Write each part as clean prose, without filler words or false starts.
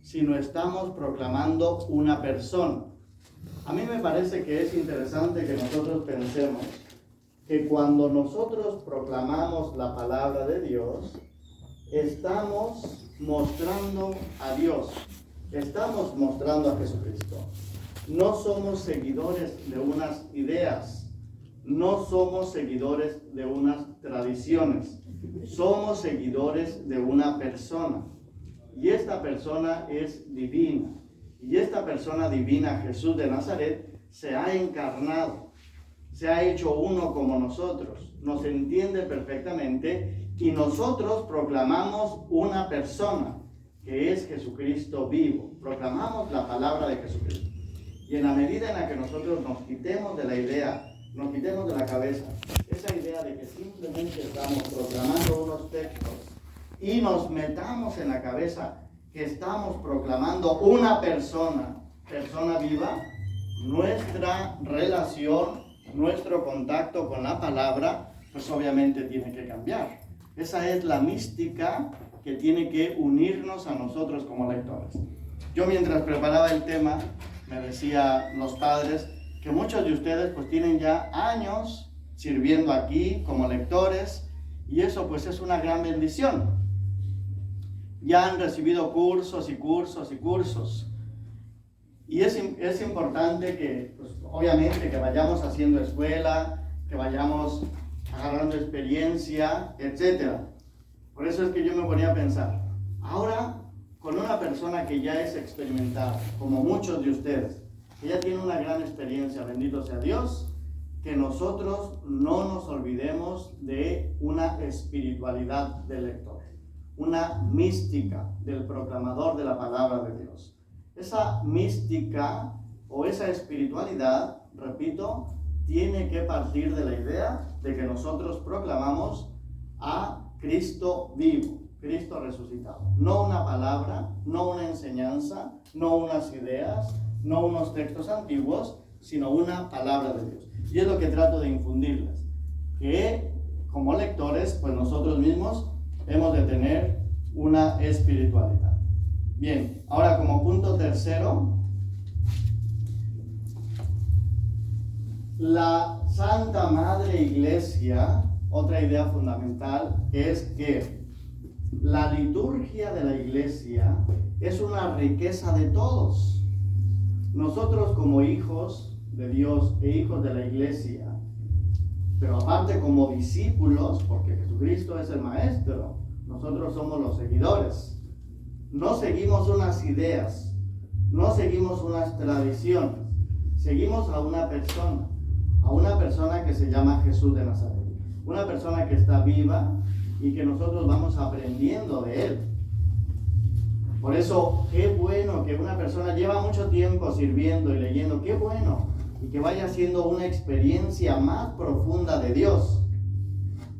sino estamos proclamando una persona. A mí me parece que es interesante que nosotros pensemos que cuando nosotros proclamamos la palabra de Dios, estamos mostrando a Dios, estamos mostrando a Jesucristo. No somos seguidores de unas ideas, no somos seguidores de unas tradiciones, somos seguidores de una persona. Y esta persona es divina. Y esta persona divina, Jesús de Nazaret, se ha encarnado, se ha hecho uno como nosotros, nos entiende perfectamente y nosotros proclamamos una persona que es Jesucristo vivo. Proclamamos la palabra de Jesucristo. Y en la medida en la que nosotros nos quitemos de la idea, nos quitemos de la cabeza esa idea de que simplemente estamos proclamando unos textos y nos metamos en la cabeza que estamos proclamando una persona viva, nuestra relación, nuestro contacto con la palabra, pues obviamente tiene que cambiar. Esa es la mística que tiene que unirnos a nosotros como lectores. Yo mientras preparaba el tema, me decían los padres que muchos de ustedes pues tienen ya años sirviendo aquí como lectores y eso pues es una gran bendición. Ya han recibido cursos y cursos y cursos. Y es importante que, pues, obviamente, que vayamos haciendo escuela, que vayamos agarrando experiencia, etc. Por eso es que yo me ponía a pensar, ahora, con una persona que ya es experimentada, como muchos de ustedes, que ya tiene una gran experiencia, bendito sea Dios, que nosotros no nos olvidemos de una espiritualidad del lector, una mística del proclamador de la palabra de Dios. Esa mística o esa espiritualidad, repito, tiene que partir de la idea de que nosotros proclamamos a Cristo vivo, Cristo resucitado. No una palabra, no una enseñanza, no unas ideas, no unos textos antiguos, sino una palabra de Dios. Y es lo que trato de infundirles, que como lectores, pues nosotros mismos hemos de tener una espiritualidad. Bien, ahora como punto tercero, la Santa Madre Iglesia, otra idea fundamental, es que la liturgia de la Iglesia es una riqueza de todos. Nosotros como hijos de Dios e hijos de la Iglesia, pero aparte como discípulos, porque Jesucristo es el Maestro, nosotros somos los seguidores. No seguimos unas ideas, no seguimos unas tradiciones, seguimos a una persona que se llama Jesús de Nazaret, una persona que está viva y que nosotros vamos aprendiendo de él. Por eso, qué bueno que una persona lleva mucho tiempo sirviendo y leyendo, qué bueno, y que vaya haciendo una experiencia más profunda de Dios.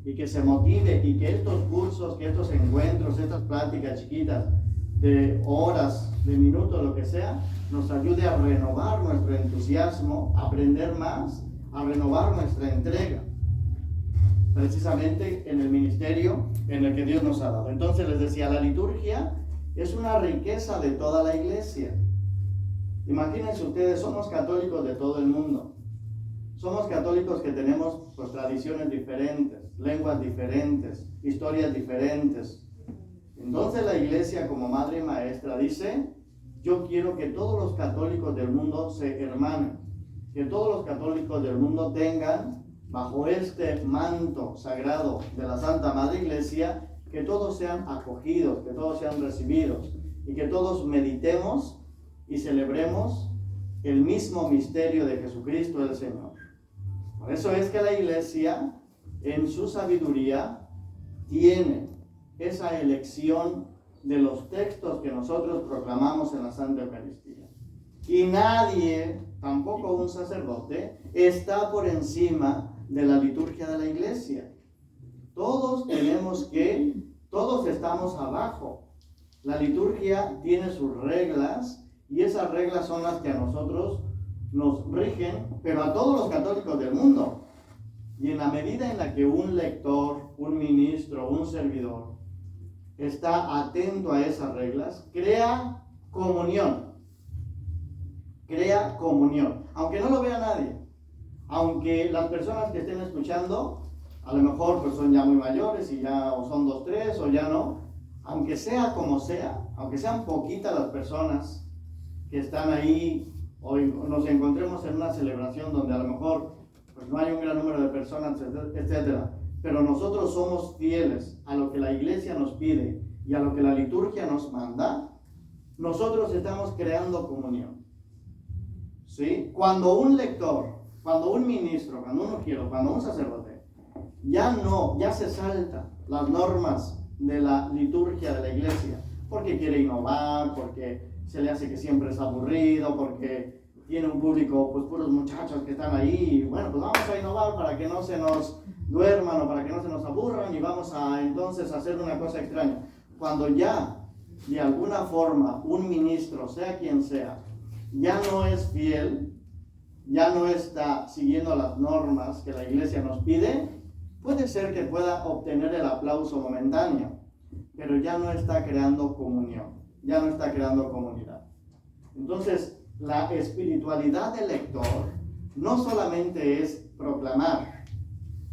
Y que se motive y que estos cursos, que estos encuentros, estas pláticas chiquitas de horas, de minutos, lo que sea, nos ayude a renovar nuestro entusiasmo, a aprender más, a renovar nuestra entrega, precisamente en el ministerio en el que Dios nos ha dado. Entonces les decía, la liturgia es una riqueza de toda la Iglesia. Imagínense ustedes, somos católicos de todo el mundo. Somos católicos que tenemos pues, tradiciones diferentes, lenguas diferentes, historias diferentes. Entonces la Iglesia como madre y maestra dice, yo quiero que todos los católicos del mundo se hermanen, que todos los católicos del mundo tengan bajo este manto sagrado de la Santa Madre Iglesia, que todos sean acogidos, que todos sean recibidos y que todos meditemos y celebremos el mismo misterio de Jesucristo el Señor. Por eso es que la Iglesia, en su sabiduría, tiene esa elección de los textos que nosotros proclamamos en la Santa Eucaristía. Y nadie, tampoco un sacerdote, está por encima de la liturgia de la Iglesia. Todos estamos abajo. La liturgia tiene sus reglas y esas reglas son las que a nosotros nos rigen, pero a todos los católicos del mundo. Y en la medida en la que un lector, un ministro, un servidor está atento a esas reglas, crea comunión. Crea comunión. Aunque no lo vea nadie. Aunque las personas que estén escuchando, a lo mejor pues son ya muy mayores y ya o son 2, 3 o ya no. Aunque sea como sea, aunque sean poquitas las personas que están ahí o nos encontremos en una celebración donde a lo mejor pues no hay un gran número de personas, etcétera. Pero nosotros somos fieles a lo que la iglesia nos pide y a lo que la liturgia nos manda. Nosotros estamos creando comunión. ¿Sí? Cuando un lector, cuando un ministro, cuando un ujiero, cuando un sacerdote ya se salta las normas de la liturgia de la iglesia, porque quiere innovar, porque se le hace que siempre es aburrido, porque tiene un público, pues puros muchachos que están ahí, y bueno, pues vamos a innovar para que no se nos duerman o para que no se nos aburran y vamos a entonces hacer una cosa extraña. Cuando ya, de alguna forma, un ministro, sea quien sea, ya no es fiel, ya no está siguiendo las normas que la iglesia nos pide, puede ser que pueda obtener el aplauso momentáneo, pero ya no está creando comunión, ya no está creando comunidad. Entonces, la espiritualidad del lector no solamente es proclamar,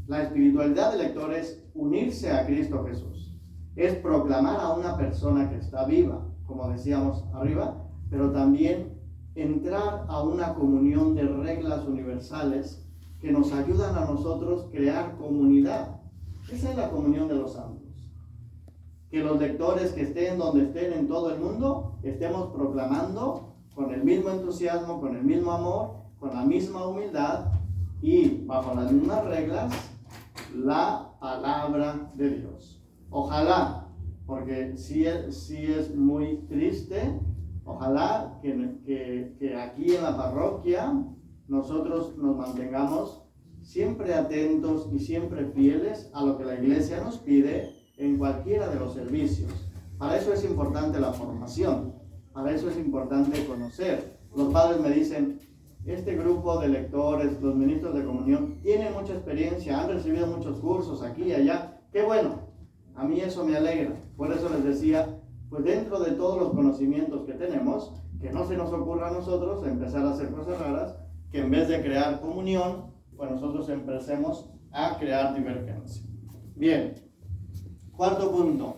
la espiritualidad del lector es unirse a Cristo Jesús, es proclamar a una persona que está viva, como decíamos arriba, pero también entrar a una comunión de reglas universales que nos ayudan a nosotros crear comunidad. Esa es la comunión de los santos. Que los lectores que estén donde estén en todo el mundo, estemos proclamando con el mismo entusiasmo, con el mismo amor, con la misma humildad y bajo las mismas reglas, la palabra de Dios. Ojalá, porque sí es muy triste, ojalá que aquí en la parroquia nosotros nos mantengamos siempre atentos y siempre fieles a lo que la iglesia nos pide en cualquiera de los servicios. Para eso es importante la formación, para eso es importante conocer. Los padres me dicen, este grupo de lectores, los ministros de comunión, tienen mucha experiencia, han recibido muchos cursos aquí y allá. ¡Qué bueno! A mí eso me alegra. Por eso les decía, pues dentro de todos los conocimientos que tenemos, que no se nos ocurra a nosotros empezar a hacer cosas raras, que en vez de crear comunión, pues nosotros empecemos a crear divergencia. Bien, cuarto punto,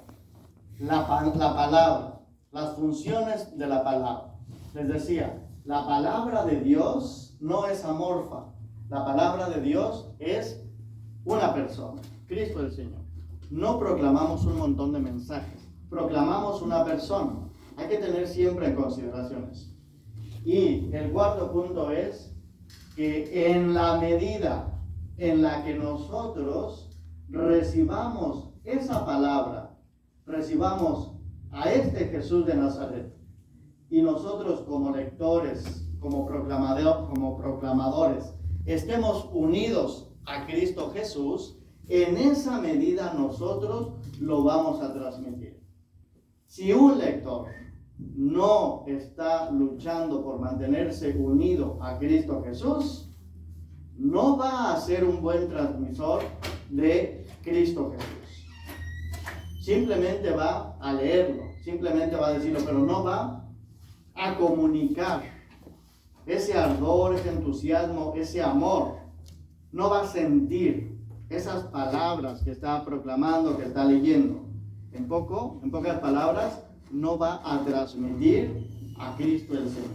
la palabra, las funciones de la palabra. Les decía, la palabra de Dios no es amorfa, la palabra de Dios es una persona, Cristo el Señor. No proclamamos un montón de mensajes, proclamamos una persona. Hay que tener siempre en consideraciones. Y el cuarto punto es que en la medida en la que nosotros recibamos esa palabra, recibamos a este Jesús de Nazaret, y nosotros como lectores, como proclamadores, estemos unidos a Cristo Jesús, en esa medida nosotros lo vamos a transmitir. Si un lector no está luchando por mantenerse unido a Cristo Jesús, no va a ser un buen transmisor de Cristo Jesús. Simplemente va a leerlo, simplemente va a decirlo, pero no va a comunicar ese ardor, ese entusiasmo, ese amor. No va a sentir esas palabras que está proclamando, que está leyendo. En pocas palabras, no va a transmitir a Cristo el Señor.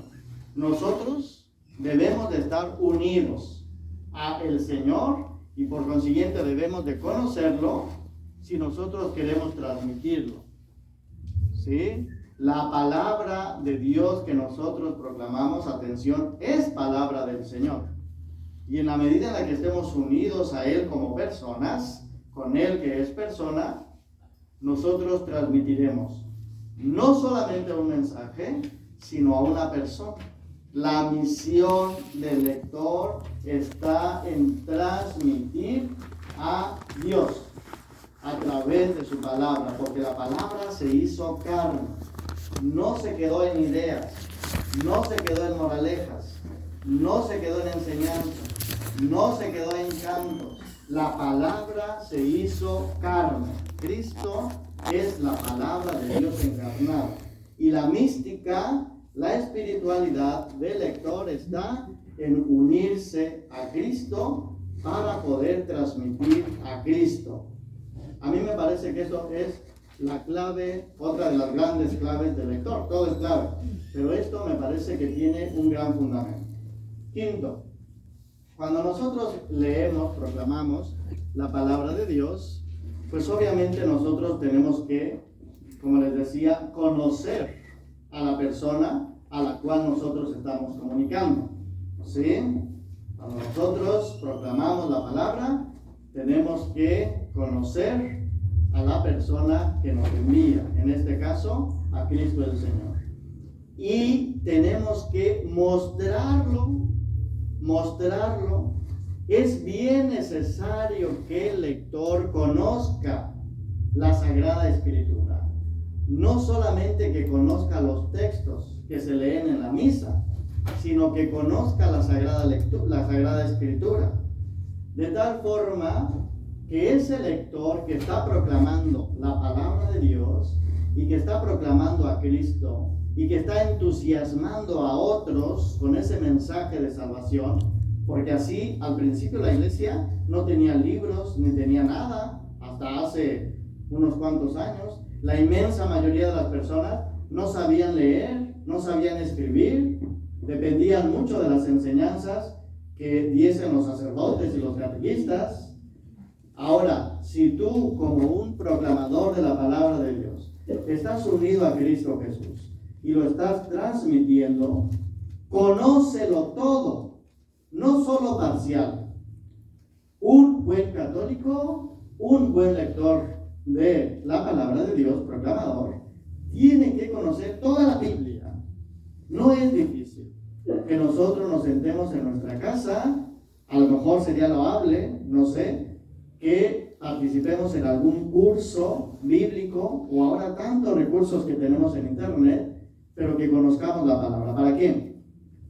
Nosotros debemos de estar unidos a el Señor y por consiguiente debemos de conocerlo si nosotros queremos transmitirlo. ¿Sí? La palabra de Dios que nosotros proclamamos, atención, es palabra del Señor. Y en la medida en la que estemos unidos a Él como personas, con Él que es persona, nosotros transmitiremos no solamente un mensaje, sino a una persona. La misión del lector está en transmitir a Dios a través de su palabra, porque la palabra se hizo carne, no se quedó en ideas, no se quedó en moralejas, no se quedó en enseñanzas, no se quedó en cantos. La palabra se hizo carne. Cristo es la palabra de Dios encarnada. Y la mística, la espiritualidad del lector está en unirse a Cristo para poder transmitir a Cristo. A mí me parece que eso es la clave, otra de las grandes claves del lector. Todo es clave, pero esto me parece que tiene un gran fundamento. Quinto, cuando nosotros leemos, proclamamos la palabra de Dios, pues obviamente nosotros tenemos que, como les decía, conocer a la persona a la cual nosotros estamos comunicando. ¿Sí? Cuando nosotros proclamamos la palabra, tenemos que conocer a la persona que nos envía, en este caso, a Cristo el Señor. Y tenemos que mostrarlo. Es bien necesario que el lector conozca la Sagrada Escritura. No solamente que conozca los textos que se leen en la misa, sino que conozca la Sagrada Escritura. De tal forma que ese lector que está proclamando la palabra de Dios y que está proclamando a Cristo y que está entusiasmando a otros con ese mensaje de salvación, porque así al principio la iglesia no tenía libros ni tenía nada, hasta hace unos cuantos años. La inmensa mayoría de las personas no sabían leer, no sabían escribir, dependían mucho de las enseñanzas que diesen los sacerdotes y los catequistas. Ahora, si tú como un proclamador de la palabra de Dios estás unido a Cristo Jesús y lo estás transmitiendo, conócelo todo, no solo parcial. Un buen católico, un buen lector de la palabra de Dios, proclamador, tiene que conocer toda la Biblia. No es difícil que nosotros nos sentemos en nuestra casa, a lo mejor sería loable, no sé, que participemos en algún curso bíblico o ahora tantos recursos que tenemos en internet, pero que conozcamos la palabra. ¿Para qué?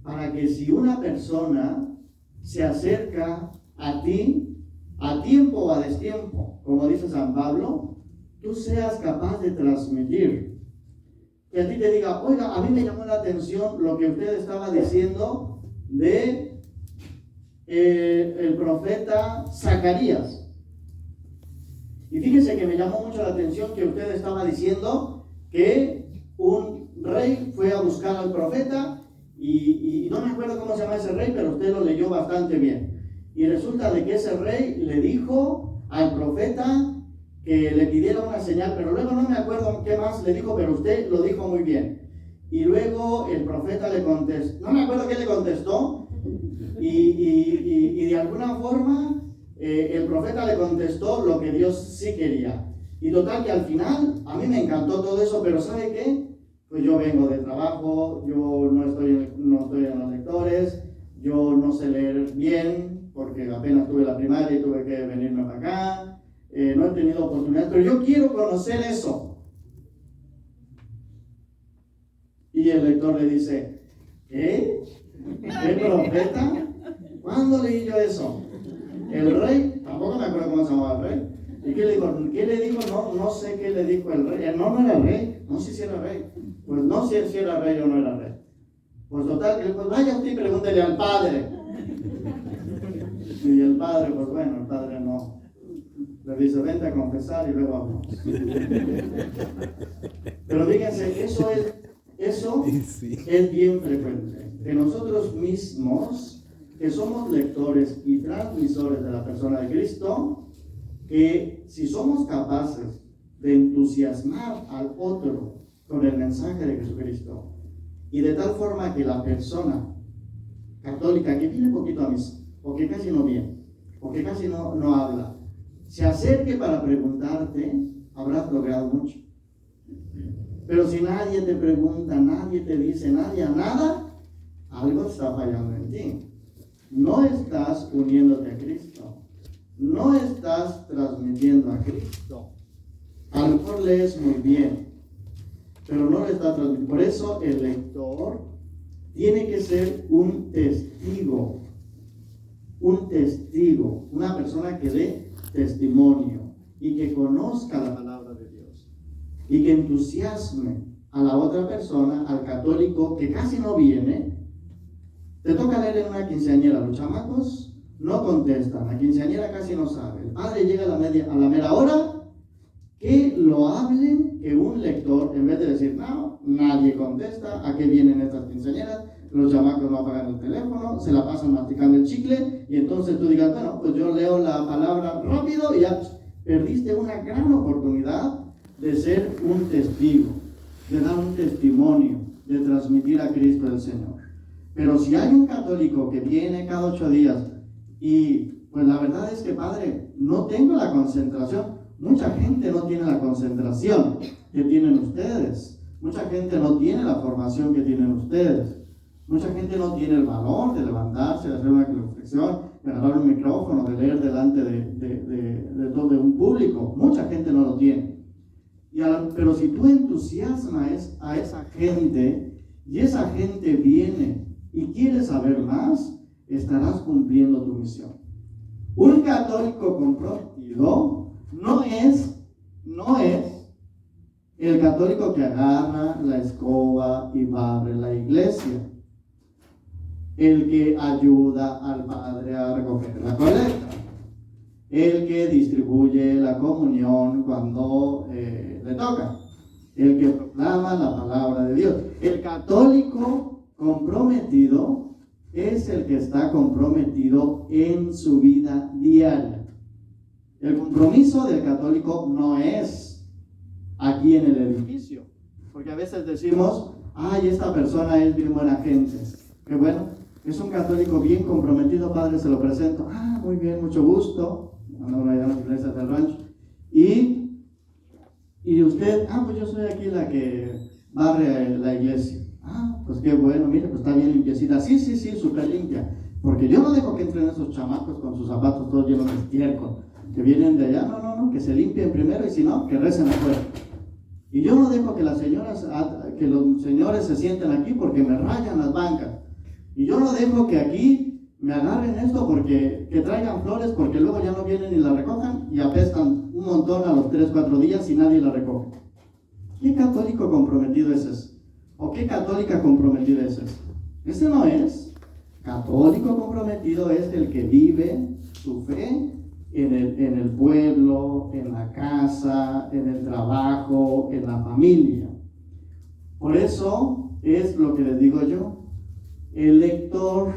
Para que si una persona se acerca a ti, a tiempo o a destiempo, como dice San Pablo, tú seas capaz de transmitir. Que a ti te diga, oiga, a mí me llamó la atención lo que usted estaba diciendo de el profeta Zacarías. Y fíjense que me llamó mucho la atención que usted estaba diciendo que un rey fue a buscar al profeta y no me acuerdo cómo se llama ese rey, pero usted lo leyó bastante bien. Y resulta de que ese rey le dijo al profeta que le pidiera una señal, pero luego no me acuerdo qué más le dijo, pero usted lo dijo muy bien. Y luego el profeta le contestó, no me acuerdo qué le contestó, y de alguna forma el profeta le contestó lo que Dios sí quería. Y total que al final, a mí me encantó todo eso, pero ¿sabe qué? Pues yo vengo de trabajo, yo no estoy en los lectores, yo no sé leer bien, porque apenas tuve la primaria y tuve que venirme para acá, no he tenido oportunidad, pero yo quiero conocer eso. Y el lector le dice, ¿qué? ¿Qué profeta? ¿Cuándo leí yo eso? El rey, tampoco me acuerdo cómo se llamaba el rey. ¿Y qué le dijo? ¿Qué le dijo? No sé qué le dijo el rey. No era rey. No sé si era rey. Pues no sé si era rey o no era rey. Pues total, pues vaya usted y pregúntele al padre. Y el padre, pues bueno, el padre no. Le dice, vente a confesar y luego vamos. Pero fíjense, eso es bien frecuente. Que nosotros mismos, que somos lectores y transmisores de la persona de Cristo, que si somos capaces de entusiasmar al otro con el mensaje de Jesucristo, y de tal forma que la persona católica que viene poquito a misa, o que casi no viene, o que casi no habla, se acerque para preguntarte, habrás logrado mucho. Pero si nadie te pregunta, nadie te dice, nadie a nada, algo está fallando en ti. No estás uniéndote a Cristo. No estás transmitiendo a Cristo. A lo mejor lees muy bien, pero no le estás transmitiendo. Por eso el lector tiene que ser un testigo, una persona que dé testimonio y que conozca la palabra de Dios y que entusiasme a la otra persona, al católico que casi no viene. Te toca leer en una quinceañera, los chamacos no contestan, la quinceañera casi no sabe. El padre llega a la mera hora, que lo hable, que un lector, en vez de decir, no, nadie contesta, ¿a qué vienen estas quinceañeras? Los chamacos no apagan el teléfono, se la pasan masticando el chicle, y entonces tú digas, bueno, pues yo leo la palabra rápido y ya perdiste una gran oportunidad de ser un testigo, de dar un testimonio, de transmitir a Cristo el Señor. Pero si hay un católico que viene cada 8 días y pues la verdad es que, padre, no tengo la concentración. Mucha gente no tiene la concentración que tienen ustedes. Mucha gente no tiene la formación que tienen ustedes. Mucha gente no tiene el valor de levantarse, de hacer una reflexión, de agarrar un micrófono, de leer delante de todo un público. Mucha gente no lo tiene. Pero si tú entusiasmas a esa gente y esa gente viene y quiere saber más, estarás cumpliendo tu misión. Un católico comprometido no es el católico que agarra la escoba y barre la iglesia, el que ayuda al padre a recoger la colecta, el que distribuye la comunión cuando le toca, el que proclama la palabra de Dios. El católico comprometido es el que está comprometido en su vida diaria. El compromiso del católico no es aquí en el edificio, porque a veces decimos, ay, esta persona es bien buena gente. Qué bueno, es un católico bien comprometido, padre, se lo presento. Ah, muy bien, mucho gusto. Ando allá en las iglesias del rancho. Y usted, pues yo soy aquí la que barre la iglesia. Pues qué bueno, mire, pues está bien limpiecita. Sí, súper limpia. Porque yo no dejo que entren esos chamacos con sus zapatos todos llenos de estiércol, que vienen de allá. No, que se limpien primero y si no, que recen afuera. Y yo no dejo que los señores se sienten aquí porque me rayan las bancas. Y yo no dejo que aquí me agarren esto que traigan flores, porque luego ya no vienen y la recojan y apestan un montón a los 3-4 días y nadie la recoge. ¿Qué católico comprometido es ese? ¿O qué católica comprometida es esa? Ese no es. Católico comprometido es el que vive su fe en el pueblo, en la casa, en el trabajo, en la familia. Por eso es lo que les digo yo. El lector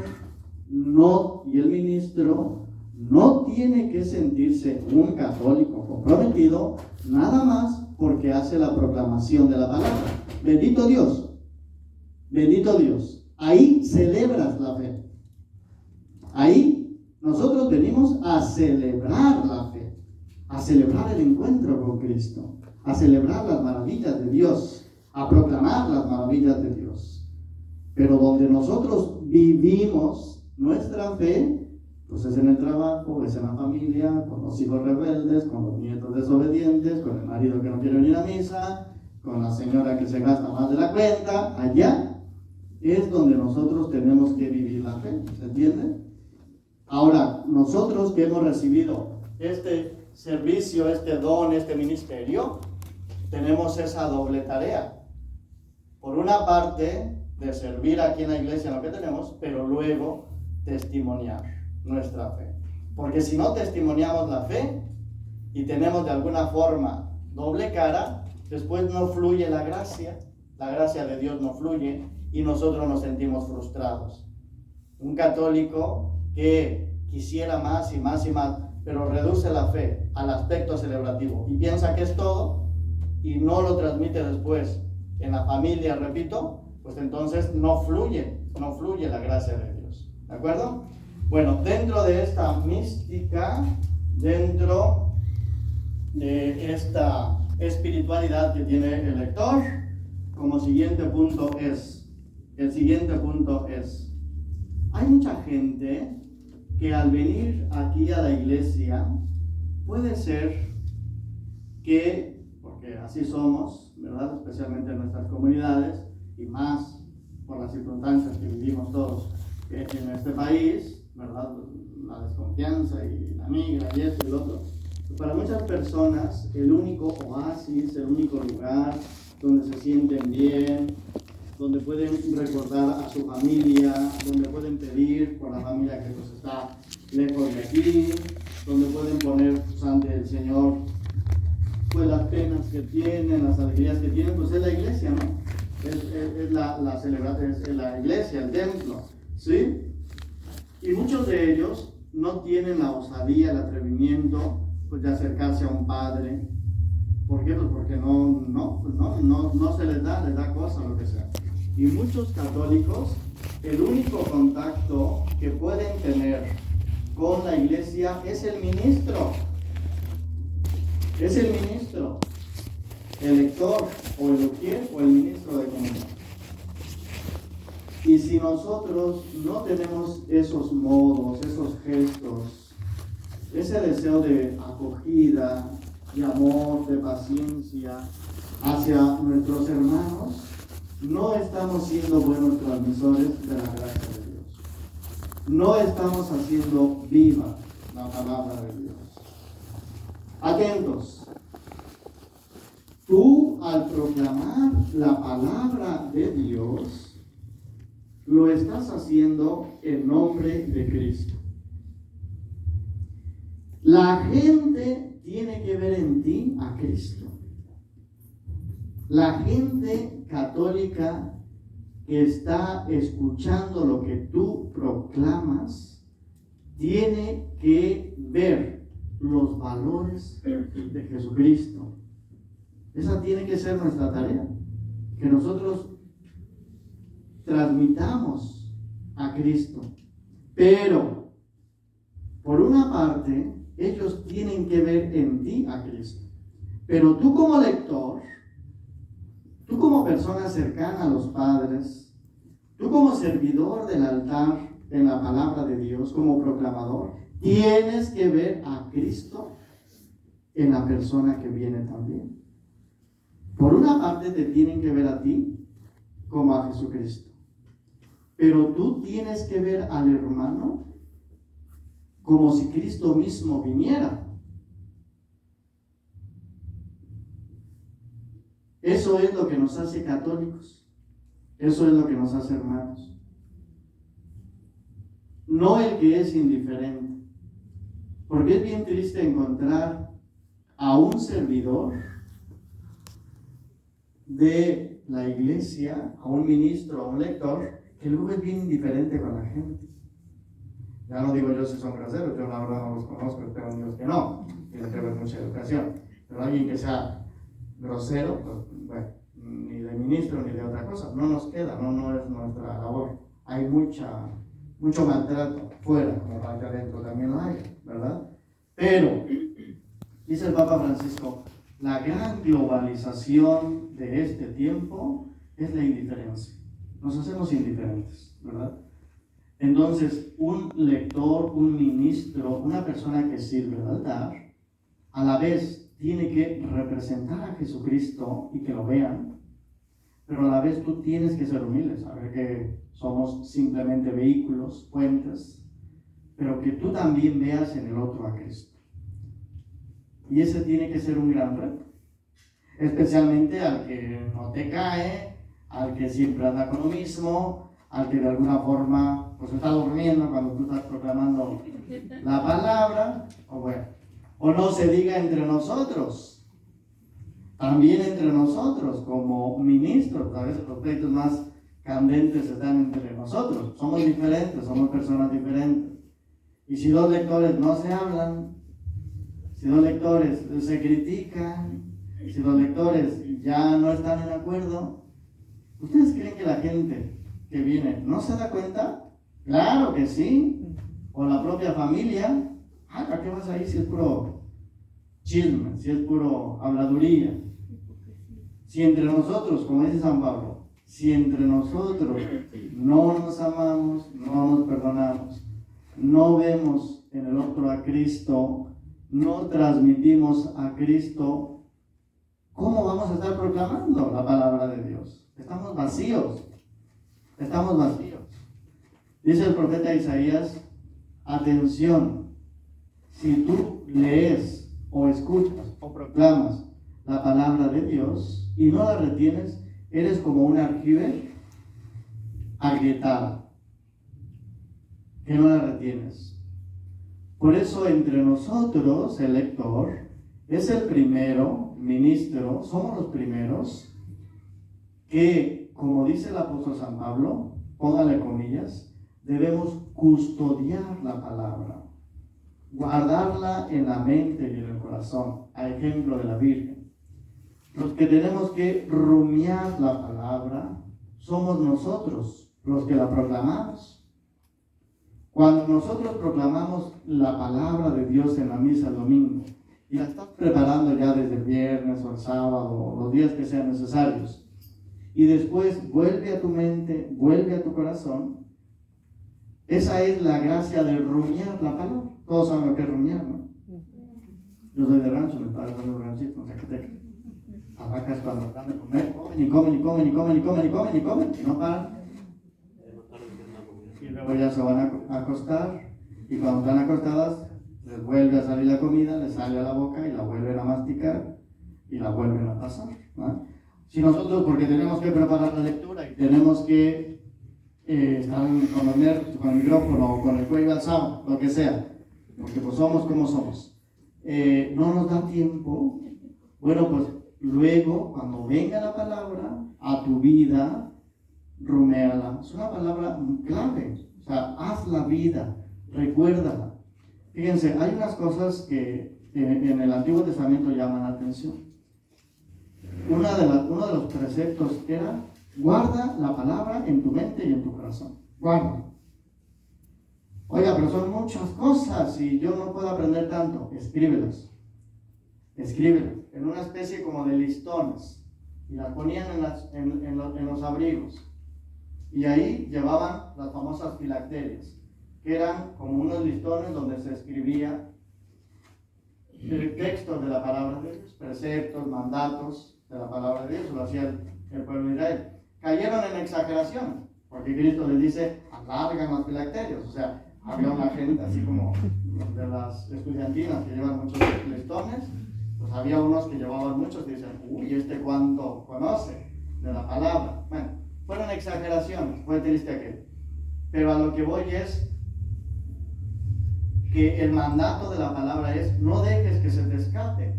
y el ministro no tiene que sentirse un católico comprometido nada más porque hace la proclamación de la palabra. Bendito Dios. Bendito Dios. Ahí celebras la fe. Ahí nosotros venimos a celebrar la fe, a celebrar el encuentro con Cristo, a celebrar las maravillas de Dios, a proclamar las maravillas de Dios. Pero donde nosotros vivimos nuestra fe, pues es en el trabajo, es en la familia, con los hijos rebeldes, con los nietos desobedientes, con el marido que no quiere venir a misa, con la señora que se gasta más de la cuenta. Allá es donde nosotros tenemos que vivir la fe, ¿se entiende? Ahora, nosotros que hemos recibido este servicio, este don, este ministerio, tenemos esa doble tarea. Por una parte, de servir aquí en la iglesia en lo que tenemos, pero luego testimoniar nuestra fe. Porque si no testimoniamos la fe y tenemos de alguna forma doble cara, después no fluye la gracia de Dios no fluye y nosotros nos sentimos frustrados. Un católico que quisiera más y más y más, pero reduce la fe al aspecto celebrativo y piensa que es todo y no lo transmite después en la familia, repito, pues entonces no fluye la gracia de Dios. ¿De acuerdo? Bueno, dentro de esta mística, dentro de esta espiritualidad que tiene el lector, el siguiente punto es, hay mucha gente que al venir aquí a la iglesia, puede ser que, porque así somos, ¿verdad? Especialmente en nuestras comunidades, y más por las circunstancias que vivimos todos en este país, ¿verdad? La desconfianza y la migra y esto y lo otro. Para muchas personas, el único oasis, el único lugar donde se sienten bien, donde pueden recordar a su familia, donde pueden pedir por la familia que pues está lejos de aquí, donde pueden poner pues, ante el Señor pues las penas que tienen, las alegrías que tienen, pues es la iglesia, ¿no? Es la celebración, es la iglesia, el templo, ¿sí? Y muchos de ellos no tienen la osadía, el atrevimiento, pues de acercarse a un padre. ¿Por qué? Pues porque no se les da cosa, lo que sea. Y muchos católicos, el único contacto que pueden tener con la iglesia es el ministro. Es el ministro, el lector o el ujier o el ministro de comunión. Y si nosotros no tenemos esos modos, esos gestos, ese deseo de acogida, de amor, de paciencia hacia nuestros hermanos, no estamos siendo buenos transmisores de la gracia de Dios. No estamos haciendo viva la palabra de Dios. Atentos. Tú, al proclamar la palabra de Dios, lo estás haciendo en nombre de Cristo. La gente tiene que ver en ti a Cristo. La gente católica que está escuchando lo que tú proclamas tiene que ver los valores de Jesucristo. Esa tiene que ser nuestra tarea, que nosotros transmitamos a Cristo. Pero, por una parte, ellos tienen que ver en ti a Cristo. Pero tú como lector, tú como persona cercana a los padres, tú como servidor del altar en la palabra de Dios, como proclamador, tienes que ver a Cristo en la persona que viene también. Por una parte te tienen que ver a ti como a Jesucristo. Pero tú tienes que ver al hermano como si Cristo mismo viniera. Eso es lo que nos hace católicos. Eso es lo que nos hace hermanos. No el que es indiferente. Porque es bien triste encontrar a un servidor de la iglesia, a un ministro, a un lector, que luego es bien indiferente con la gente. Ya no digo yo si son groseros, yo la verdad no los conozco, espero en Dios que no, y les debo mucha educación. Pero alguien que sea grosero, pues bueno, ni de ministro ni de otra cosa, no nos queda, no es nuestra labor. Hay mucho maltrato fuera, como aquí adentro también lo hay, ¿verdad? Pero, dice el Papa Francisco, la gran globalización de este tiempo es la indiferencia. Nos hacemos indiferentes, ¿verdad? Entonces, un lector, un ministro, una persona que sirve al altar, a la vez tiene que representar a Jesucristo y que lo vean, pero a la vez tú tienes que ser humilde, saber que somos simplemente vehículos, puentes, pero que tú también veas en el otro a Cristo. Y ese tiene que ser un gran reto, especialmente al que no te cae, al que siempre anda con lo mismo, al que de alguna forma pues está durmiendo cuando tú estás proclamando la palabra, o no se diga entre nosotros, también entre nosotros como ministros. A veces los pleitos más candentes están entre nosotros, somos diferentes, somos personas diferentes, y si dos lectores no se hablan, si dos lectores se critican, si dos lectores ya no están en acuerdo, ¿ustedes creen que la gente que viene no se da cuenta? Claro que sí. O la propia familia. ¿A qué vas ahí si es puro chisme, si es puro habladuría? Si entre nosotros, como dice San Pablo, si entre nosotros no nos amamos, no nos perdonamos, no vemos en el otro a Cristo, no transmitimos a Cristo, ¿cómo vamos a estar proclamando la palabra de Dios? Estamos vacíos. Estamos vacíos. Dice el profeta Isaías, atención, si tú lees o escuchas o proclamas la palabra de Dios y no la retienes, eres como un aljibe agrietado, que no la retienes. Por eso entre nosotros, el lector, es el primero, ministro, somos los primeros que, como dice el apóstol San Pablo, póngale comillas, debemos custodiar la palabra, guardarla en la mente y en el corazón, a ejemplo de la Virgen. Los que tenemos que rumiar la palabra somos nosotros, los que la proclamamos. Cuando nosotros proclamamos la palabra de Dios en la misa el domingo, y la estás preparando ya desde el viernes o el sábado, o los días que sean necesarios, y después vuelve a tu mente, vuelve a tu corazón, esa es la gracia de rumiar la palabra. Todos saben lo que es rumiar, ¿no? Yo soy de rancho, mi padre fue de un ranchito en Zacatecas. Las vacas cuando dan de comer, comen y comen y comen y comen y comen y comen y comen y no paran. Y luego ya se van a acostar, y cuando están acostadas, les vuelve a salir la comida, les sale a la boca y la vuelven a masticar y la vuelven a pasar, ¿no? Si nosotros, porque tenemos que preparar la lectura y tenemos que estar con los nervios, con el micrófono o con el cuello alzado, lo que sea, porque pues somos como somos, no nos da tiempo, bueno, pues luego, cuando venga la palabra a tu vida, ruméala. Es una palabra clave, o sea, haz la vida, recuérdala. Fíjense, hay unas cosas que en el Antiguo Testamento llaman la atención. Uno de los preceptos era: guarda la palabra en tu mente y en tu corazón. Guarda. Oiga, pero son muchas cosas y yo no puedo aprender tanto. Escríbelas. Escríbelas en una especie como de listones y las ponían en los abrigos. Y ahí llevaban las famosas filacterias, que eran como unos listones donde se escribía el texto de la palabra de Dios, preceptos, mandatos de la palabra de Dios. Lo hacía el pueblo de Israel. Cayeron en exageración, porque Cristo les dice: alargan las filacterias. O sea, había una gente así como de las estudiantinas que llevan muchos listones, pues había unos que llevaban muchos y dicen: uy, ¿este cuánto conoce de la palabra? Bueno, fueron exageraciones, fue triste aquello. Pero a lo que voy es que el mandato de la palabra es: no dejes que se te escape,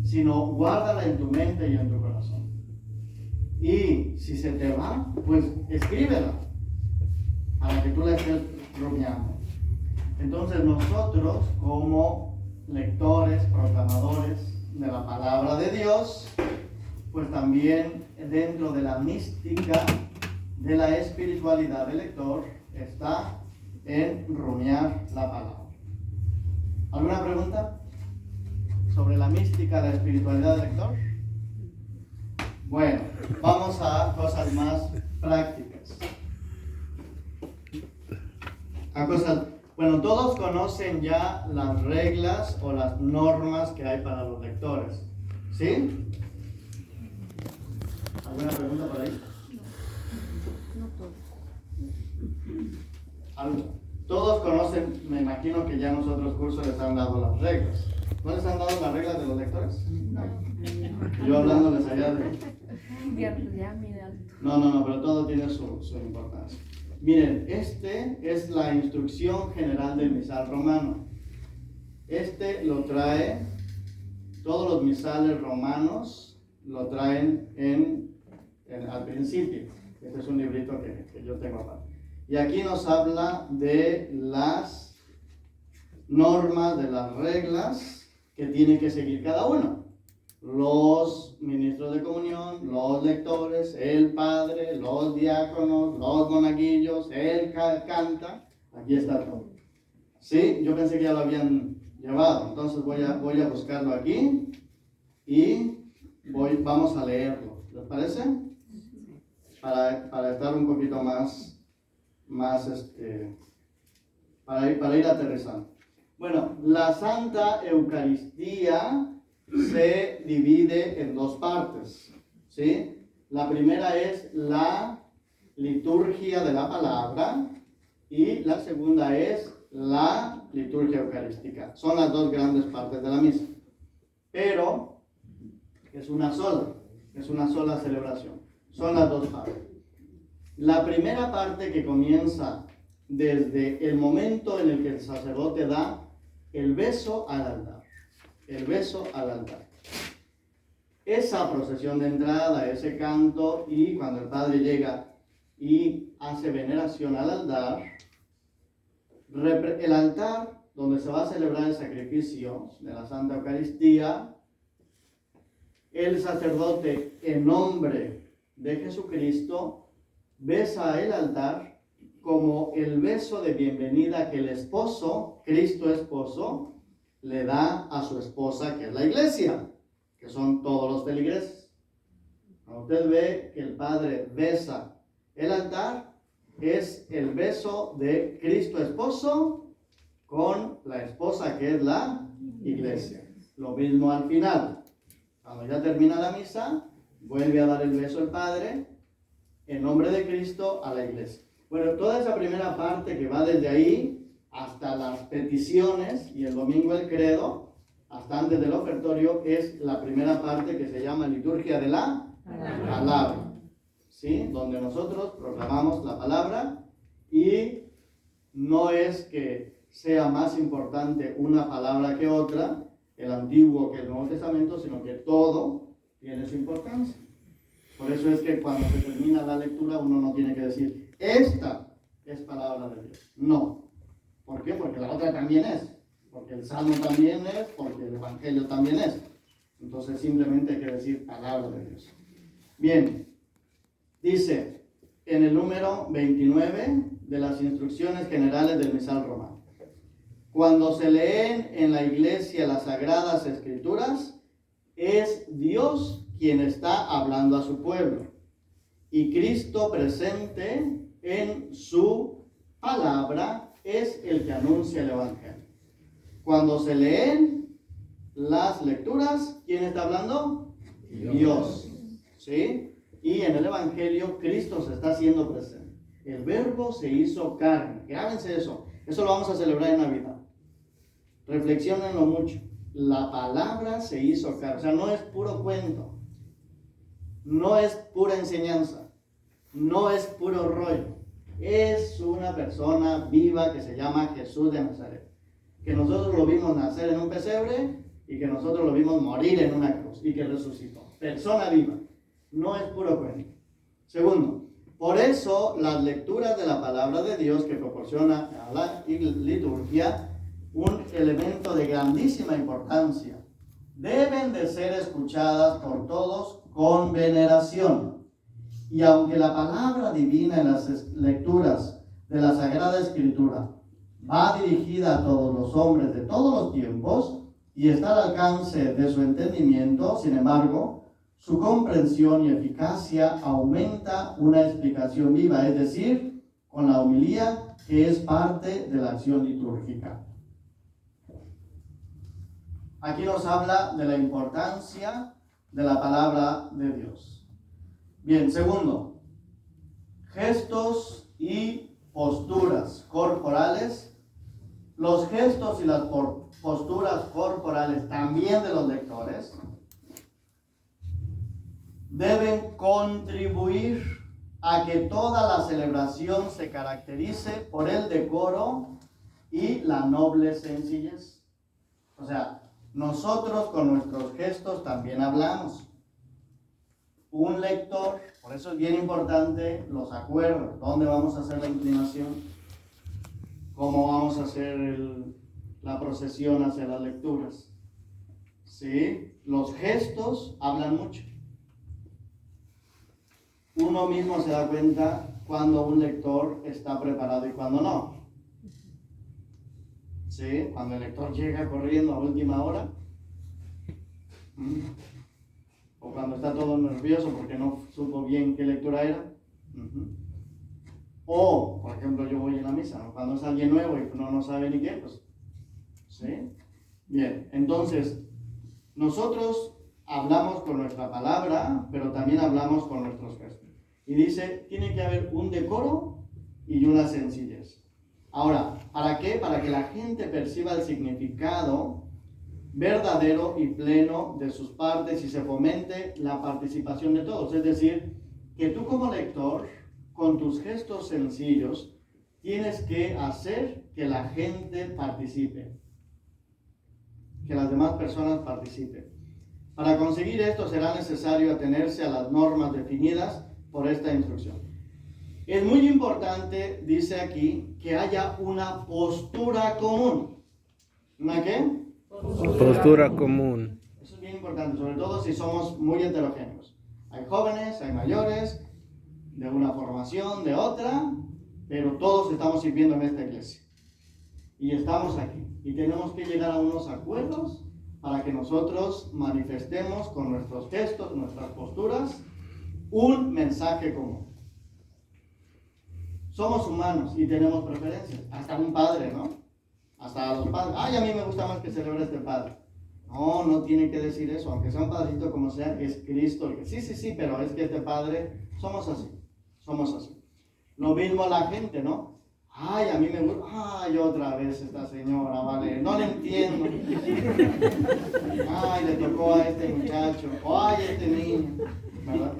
sino guárdala en tu mente y en tu corazón. Y si se te va, pues escríbela para que tú la estés rumiando. Entonces nosotros, como lectores, proclamadores de la palabra de Dios, pues también dentro de la mística de la espiritualidad del lector está en rumiar la palabra. ¿Alguna pregunta sobre la mística de la espiritualidad del lector? Bueno, vamos a cosas más prácticas. Bueno, todos conocen ya las reglas o las normas que hay para los lectores, ¿sí? ¿Alguna pregunta por ahí? No todos. ¿Algo? Todos conocen, me imagino que ya en los otros cursos les han dado las reglas. ¿No les han dado las reglas de los lectores? Yo hablándoles allá de... Ya, mira. No, pero todo tiene su importancia. Miren, este es la instrucción general del misal romano. Este lo trae, todos los misales romanos lo traen al principio. Este es un librito que yo tengo aparte. Y aquí nos habla de las normas, de las reglas que tiene que seguir cada uno. Los ministros de comunión, los lectores, el padre, los diáconos, los monaguillos, el canta. Aquí está todo. ¿Sí? Yo pensé que ya lo habían llevado. Entonces voy a buscarlo aquí y vamos a leerlo. ¿Les parece? Para estar un poquito más para ir aterrizando. Bueno, la Santa Eucaristía se divide en dos partes, ¿sí? La primera es la liturgia de la palabra y la segunda es la liturgia eucarística. Son las dos grandes partes de la misa. Pero es una sola celebración. Son las dos partes. La primera parte que comienza desde el momento en el que el sacerdote da el beso al altar. El beso al altar. Esa procesión de entrada, ese canto, y cuando el padre llega y hace veneración al altar, el altar donde se va a celebrar el sacrificio de la Santa Eucaristía, el sacerdote en nombre de Jesucristo besa el altar como el beso de bienvenida que el esposo, Cristo esposo, le da a su esposa, que es la iglesia, que son todos los feligreses. Cuando usted ve que el padre besa el altar, es el beso de Cristo esposo con la esposa, que es la iglesia. Lo mismo al final. Cuando ya termina la misa, vuelve a dar el beso el padre en nombre de Cristo a la iglesia. Bueno, toda esa primera parte que va desde ahí hasta las peticiones y el domingo el credo, hasta antes del ofertorio, es la primera parte que se llama liturgia de la palabra, ¿sí? Donde nosotros proclamamos la palabra, y no es que sea más importante una palabra que otra, el Antiguo que el Nuevo Testamento, sino que todo tiene su importancia. Por eso es que cuando se termina la lectura uno no tiene que decir, esta es palabra de Dios. No. ¿Por qué? Porque la otra también es. Porque el Salmo también es, porque el Evangelio también es. Entonces simplemente hay que decir palabra de Dios. Bien, dice en el número 29 de las instrucciones generales del misal romano: cuando se leen en la iglesia las sagradas escrituras, es Dios quien está hablando a su pueblo, y Cristo presente en su palabra es el que anuncia el Evangelio. Cuando se leen las lecturas, ¿quién está hablando? Dios. ¿Sí? Y en el Evangelio Cristo se está haciendo presente. El Verbo se hizo carne. Grábense eso. Eso lo vamos a celebrar en Navidad. Reflexionenlo mucho. La palabra se hizo carne. O sea, no es puro cuento. No es pura enseñanza. No es puro rollo. Es una persona viva que se llama Jesús de Nazaret. Que nosotros lo vimos nacer en un pesebre y que nosotros lo vimos morir en una cruz y que resucitó. Persona viva. No es puro cuento. Segundo, por eso las lecturas de la palabra de Dios que proporciona a la liturgia un elemento de grandísima importancia, deben de ser escuchadas por todos con veneración. Y aunque la palabra divina en las lecturas de la Sagrada Escritura va dirigida a todos los hombres de todos los tiempos y está al alcance de su entendimiento, sin embargo, su comprensión y eficacia aumenta una explicación viva, es decir, con la homilía, que es parte de la acción litúrgica. Aquí nos habla de la importancia de la palabra de Dios. Bien, segundo, gestos y posturas corporales. Los gestos y las posturas corporales también de los lectores deben contribuir a que toda la celebración se caracterice por el decoro y la noble sencillez. O sea, nosotros con nuestros gestos también hablamos. Un lector, por eso es bien importante los acuerdos, dónde vamos a hacer la inclinación, cómo vamos a hacer la procesión hacia las lecturas. ¿Sí? Los gestos hablan mucho. Uno mismo se da cuenta cuando un lector está preparado y cuando no. ¿Sí? Cuando el lector llega corriendo a última hora, o cuando está todo nervioso porque no supo bien qué lectura era, o, por ejemplo, yo voy en la misa, ¿no? Cuando es alguien nuevo y uno no sabe ni qué, pues, ¿sí? Bien, entonces, nosotros hablamos con nuestra palabra, pero también hablamos con nuestros gestos. Y dice, tiene que haber un decoro y una sencillez. Ahora, ¿para qué? Para que la gente perciba el significado verdadero y pleno de sus partes y se fomente la participación de todos. Es decir, que tú como lector, con tus gestos sencillos, tienes que hacer que la gente participe, que las demás personas participen. Para conseguir esto será necesario atenerse a las normas definidas por esta instrucción. Es muy importante, dice aquí, que haya una postura común. ¿Una qué? Postura común. Eso es bien importante, sobre todo si somos muy heterogéneos. Hay jóvenes, hay mayores, de una formación, de otra, pero todos estamos sirviendo en esta iglesia. Y estamos aquí. Y tenemos que llegar a unos acuerdos para que nosotros manifestemos con nuestros gestos, nuestras posturas, un mensaje común. Somos humanos y tenemos preferencias. Hasta un padre, ¿no? Hasta los padres. Ay, a mí me gusta más que celebre este padre. No, no tiene que decir eso. Aunque sea un padrecito como sea, es Cristo el que... Sí, pero es que este padre... Somos así. Lo mismo la gente, ¿no? Ay, a mí me gusta... Ay, otra vez esta señora, vale. No le entiendo. Ay, le tocó a este muchacho. Ay, este niño. ¿Verdad?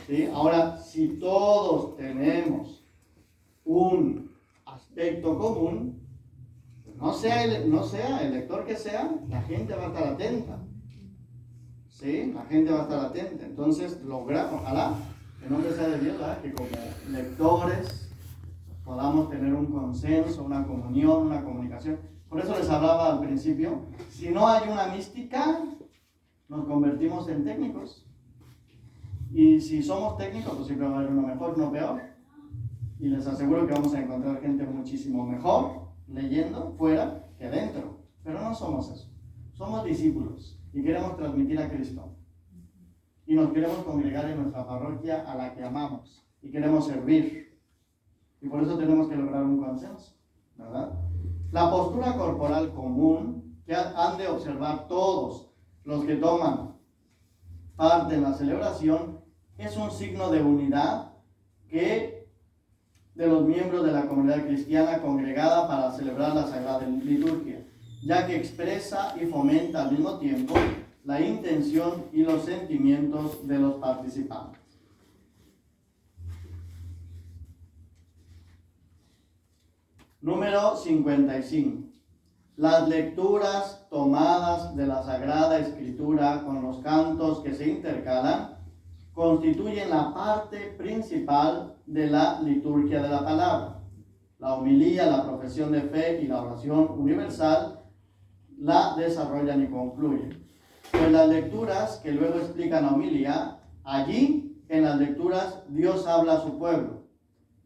¿Sí? Ahora, si todos tenemos un aspecto común, no sea el lector que sea, la gente va a estar atenta. ¿Sí? La gente va a estar atenta. Entonces, ojalá, en nombre sea de Dios, ¿verdad? Que como lectores podamos tener un consenso, una comunión, una comunicación. Por eso les hablaba al principio, si no hay una mística, nos convertimos en técnicos. Y si somos técnicos, pues siempre va a haber uno mejor, uno peor. Y les aseguro que vamos a encontrar gente muchísimo mejor leyendo fuera que dentro. Pero no somos eso. Somos discípulos y queremos transmitir a Cristo. Y nos queremos congregar en nuestra parroquia a la que amamos. Y queremos servir. Y por eso tenemos que lograr un consenso, ¿verdad? La postura corporal común que han de observar todos los que toman parte en la celebración es un signo de unidad de los miembros de la comunidad cristiana congregada para celebrar la Sagrada Liturgia, ya que expresa y fomenta al mismo tiempo la intención y los sentimientos de los participantes. Número 55. Las lecturas tomadas de la Sagrada Escritura con los cantos que se intercalan constituyen la parte principal de la liturgia de la palabra. La homilía, la profesión de fe y la oración universal la desarrollan y concluyen. Pues las lecturas que luego explican la homilía, allí en las lecturas Dios habla a su pueblo.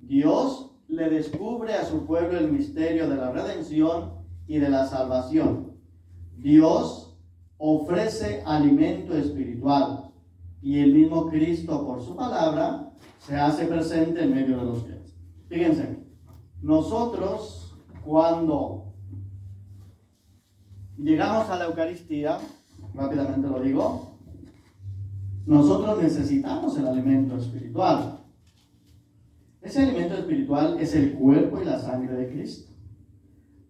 Dios le descubre a su pueblo el misterio de la redención y de la salvación. Dios ofrece alimento espiritual. Y el mismo Cristo, por su palabra, se hace presente en medio de los fieles. Fíjense, nosotros cuando llegamos a la Eucaristía, rápidamente lo digo, nosotros necesitamos el alimento espiritual. Ese alimento espiritual es el cuerpo y la sangre de Cristo.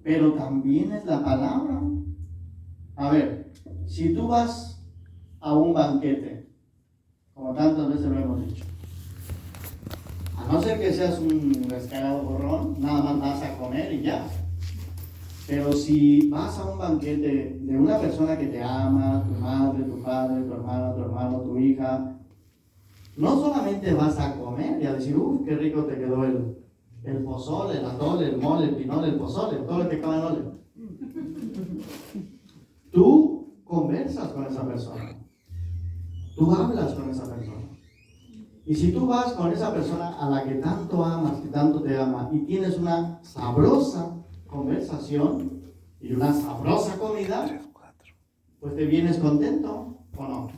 Pero también es la palabra. A ver, si tú vas a un banquete, como tantas veces lo hemos dicho, a no ser que seas un descarado gorrón, nada más vas a comer y ya. Pero si vas a un banquete de una persona que te ama, tu madre, tu padre, tu hermano, tu hija, no solamente vas a comer y a decir, uy, qué rico te quedó el pozole, el atole, el mole, el pinole, el pozole, todo lo que cabe en ole. Tú conversas con esa persona. Tú hablas con esa persona. Y si tú vas con esa persona a la que tanto amas, que tanto te ama, y tienes una sabrosa conversación y una sabrosa comida, pues te vienes contento, ¿o no?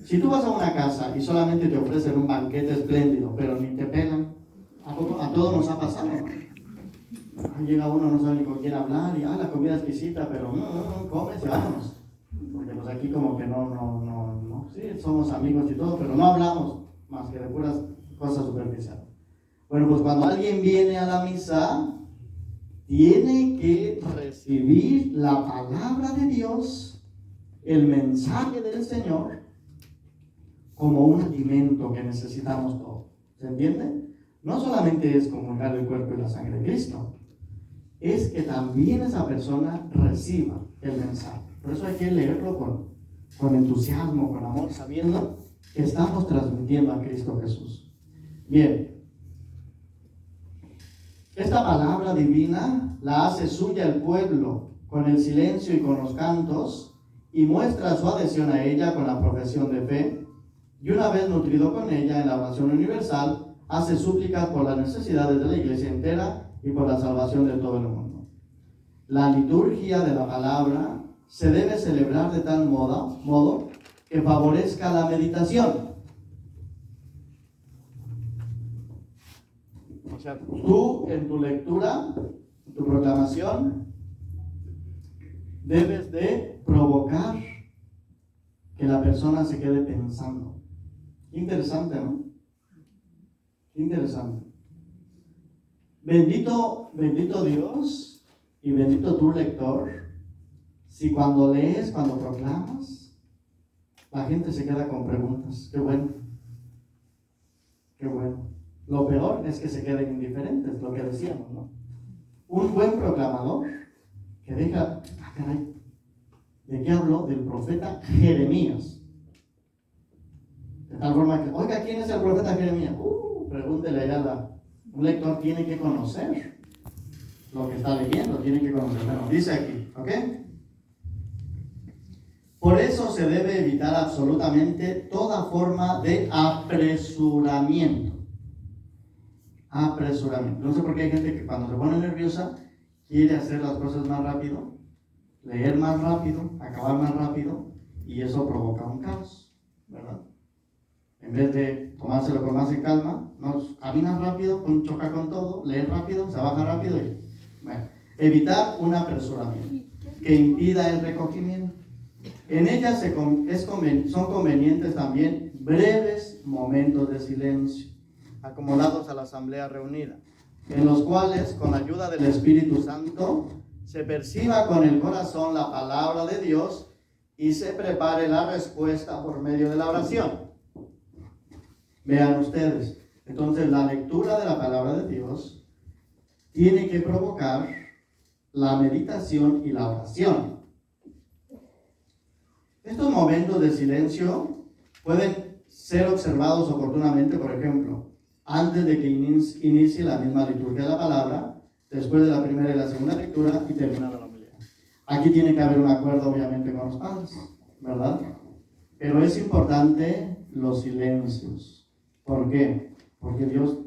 Si tú vas a una casa y solamente te ofrecen un banquete espléndido, pero ni te pelan, a todos nos ha pasado, ¿no? Llega uno, no sabe ni con quién hablar, y la comida es exquisita, pero comes y vámonos. Porque pues aquí como que no, sí, somos amigos y todo, pero no hablamos más que de puras cosas superficiales. Bueno, pues cuando alguien viene a la misa, tiene que recibir la palabra de Dios, el mensaje del Señor, como un alimento que necesitamos todos. ¿Se entiende? No solamente es comulgar el cuerpo y la sangre de Cristo, es que también esa persona reciba el mensaje. Por eso hay que leerlo con entusiasmo, con amor, sabiendo que estamos transmitiendo a Cristo Jesús. Bien. Esta palabra divina la hace suya el pueblo con el silencio y con los cantos, y muestra su adhesión a ella con la profesión de fe, y una vez nutrido con ella en la oración universal, hace súplicas por las necesidades de la iglesia entera y por la salvación de todo el mundo. La liturgia de la palabra se debe celebrar de tal modo que favorezca la meditación. O sea, tú en tu lectura, en tu proclamación, debes de provocar que la persona se quede pensando. Interesante, ¿no? Interesante. Bendito Dios y bendito tu lector, si cuando lees, cuando proclamas, la gente se queda con preguntas. Qué bueno. Qué bueno. Lo peor es que se queden indiferentes, lo que decíamos, ¿no? Un buen proclamador que deja, caray, ¿de qué habló? Del profeta Jeremías. De tal forma que, oiga, ¿quién es el profeta Jeremías? Pregúntele allá. Un lector tiene que conocer lo que está leyendo, tiene que conocer. Bueno, dice aquí, ¿ok? Por eso se debe evitar absolutamente toda forma de apresuramiento. No sé por qué hay gente que cuando se pone nerviosa quiere hacer las cosas más rápido, leer más rápido, acabar más rápido, y eso provoca un caos, ¿verdad? En vez de tomárselo con más calma, camina rápido, choca con todo, lee rápido, se baja rápido y... Bueno, evitar un apresuramiento que impida el recogimiento. En ellas son convenientes también breves momentos de silencio, acomodados a la asamblea reunida, en los cuales, con ayuda del Espíritu Santo, se perciba con el corazón la palabra de Dios y se prepare la respuesta por medio de la oración. Vean ustedes, entonces la lectura de la palabra de Dios tiene que provocar la meditación y la oración. Estos momentos de silencio pueden ser observados oportunamente, por ejemplo, antes de que inicie la misma liturgia de la palabra, después de la primera y la segunda lectura y terminada la homilía. Aquí tiene que haber un acuerdo, obviamente, con los padres, ¿verdad? Pero es importante los silencios. ¿Por qué? Porque Dios,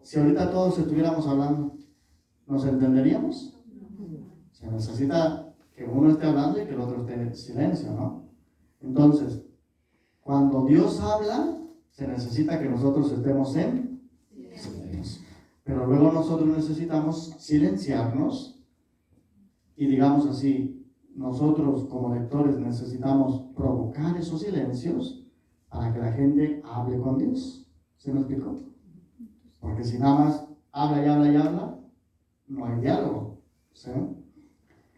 si ahorita todos estuviéramos hablando, ¿nos entenderíamos? Se necesita que uno esté hablando y que el otro esté en silencio, ¿no? Entonces, cuando Dios habla, se necesita que nosotros estemos en silencio. Pero luego nosotros necesitamos silenciarnos y, digamos así, nosotros como lectores necesitamos provocar esos silencios para que la gente hable con Dios. ¿Se me explicó? Porque si nada más habla y habla y habla, no hay diálogo. ¿Sí?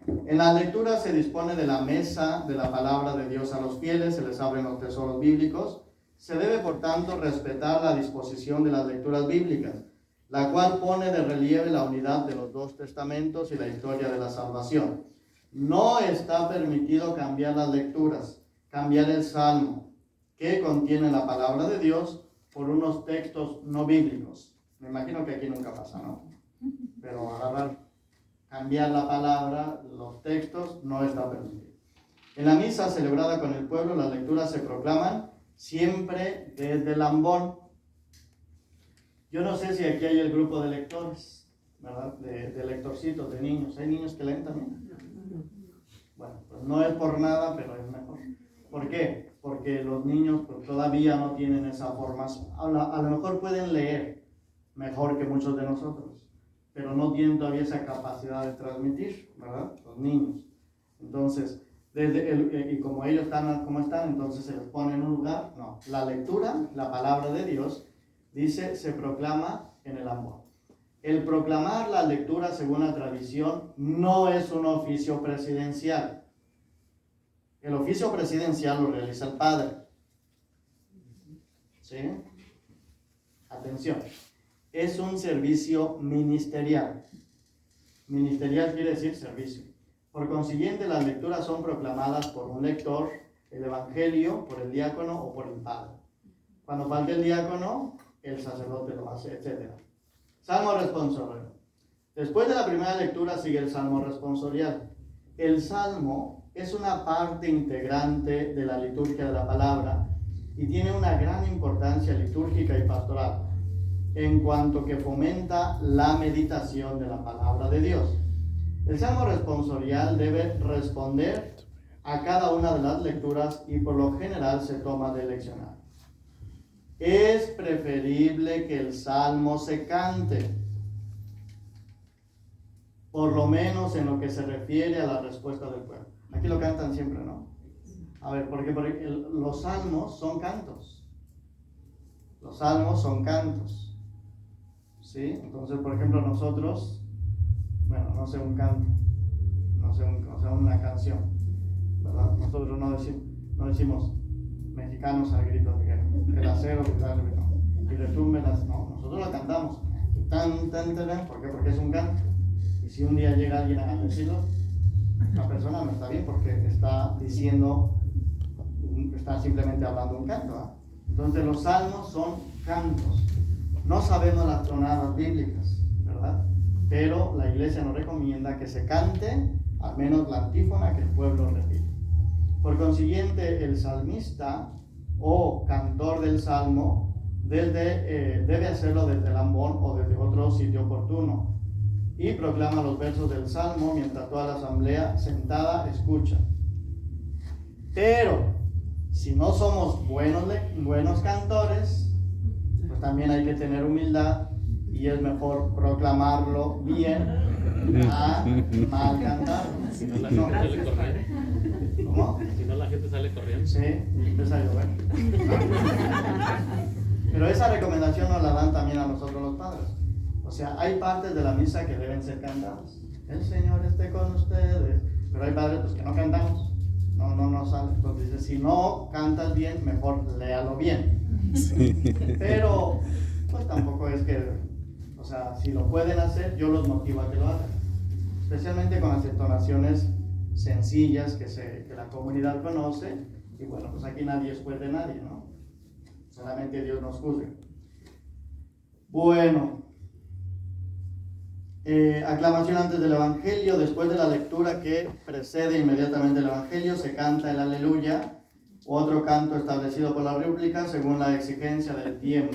En la lectura se dispone de la mesa de la palabra de Dios a los fieles, se les abren los tesoros bíblicos. Se debe, por tanto, respetar la disposición de las lecturas bíblicas, la cual pone de relieve la unidad de los dos testamentos y la historia de la salvación. No está permitido cambiar las lecturas, cambiar el salmo que contiene la palabra de Dios por unos textos no bíblicos. Me imagino que aquí nunca pasa, ¿no? Pero cambiar la palabra, los textos, no está permitido. En la misa celebrada con el pueblo, las lecturas se proclaman siempre desde el ambón. Yo no sé si aquí hay el grupo de lectores, ¿verdad? De lectorcitos, de niños. ¿Hay niños que leen también? Bueno, pues no es por nada, pero es mejor. ¿Por qué? Porque los niños todavía no tienen esa formación. A lo mejor pueden leer mejor que muchos de nosotros, pero no tienen todavía esa capacidad de transmitir, ¿verdad? Los niños. Entonces, y como ellos están como están, entonces se les pone en un lugar. No, la lectura, la palabra de Dios, dice, se proclama en el ambón. el proclamar la lectura según la tradición no es un oficio presidencial. El oficio presidencial lo realiza el padre. ¿Sí? Atención. Es un servicio ministerial. Ministerial quiere decir servicio. Por consiguiente, las lecturas son proclamadas por un lector, el evangelio, por el diácono o por el padre. Cuando falte el diácono, el sacerdote lo hace, etc. Salmo responsorial. Después de la primera lectura sigue el salmo responsorial. El salmo es una parte integrante de la liturgia de la palabra y tiene una gran importancia litúrgica y pastoral, en cuanto que fomenta la meditación de la palabra de Dios. El salmo responsorial debe responder a cada una de las lecturas y por lo general se toma de leccionario. Es preferible que el salmo se cante, por lo menos en lo que se refiere a la respuesta del pueblo. Aquí lo cantan siempre, ¿no? A ver, porque los salmos son cantos. Los salmos son cantos. ¿Sí? Entonces, por ejemplo, nosotros, bueno, no sé un canto, no sé una canción, ¿verdad? Nosotros no decimos mexicanos al grito de guerra, el acero, no, y retúmbelas, no, nosotros la cantamos, tan, ¿por qué? Porque es un canto, y si un día llega alguien a decirlo, la persona no está bien porque está diciendo, está simplemente hablando un canto, ¿eh? Entonces los salmos son cantos. No sabemos las tonadas bíblicas, ¿verdad? Pero la iglesia nos recomienda que se cante al menos la antífona que el pueblo repite. Por consiguiente, el salmista o cantor del salmo debe hacerlo desde el ambón o desde otro sitio oportuno y proclama los versos del salmo mientras toda la asamblea sentada escucha. Pero si no somos buenos cantores, pues también hay que tener humildad y es mejor proclamarlo bien a mal cantar. Si no, la gente sale corriendo. ¿Cómo? Si no, la gente sale corriendo. Sí, y empieza a llover. Pero esa recomendación nos la dan también a nosotros los padres. O sea, hay partes de la misa que deben ser cantadas. El Señor esté con ustedes. Pero hay padres pues, que no cantamos. No sale. Entonces dice, si no cantas bien, mejor léalo bien. Sí. Pero, pues tampoco es que, o sea, si lo pueden hacer, yo los motivo a que lo hagan. Especialmente con las entonaciones sencillas que la comunidad conoce. Y bueno, pues aquí nadie es juez de nadie, ¿no? Solamente Dios nos juzga. Bueno. Aclamación antes del Evangelio. Después de la lectura que precede inmediatamente el Evangelio, se canta el Aleluya, otro canto establecido por la rúbrica según la exigencia del tiempo.